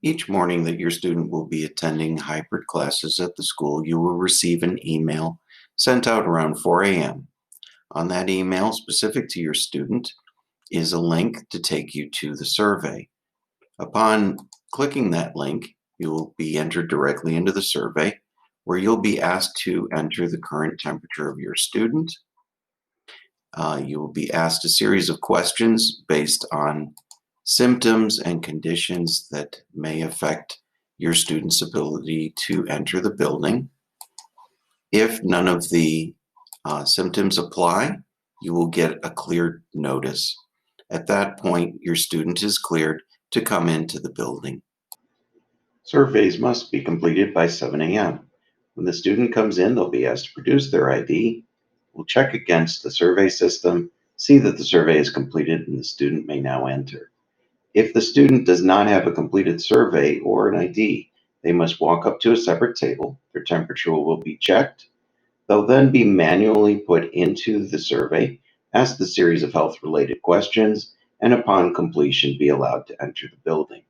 Each morning that your student will be attending hybrid classes at the school, you will receive an email sent out around 4 a.m. On that email, specific to your student, is a link to take you to the survey. Upon clicking that link, you will be entered directly into the survey, where you'll be asked to enter the current temperature of your student. You will be asked a series of questions based on symptoms and conditions that may affect your student's ability to enter the building. If none of the symptoms apply, you will get a cleared notice. At that point, your student is cleared to come into the building. Surveys must be completed by 7 a.m. When the student comes in, they'll be asked to produce their ID. We'll check against the survey system, see that the survey is completed, and the student may now enter. If the student does not have a completed survey or an ID, they must walk up to a separate table. Their temperature will be checked. They'll then be manually put into the survey, asked a series of health-related questions, and upon completion, be allowed to enter the building.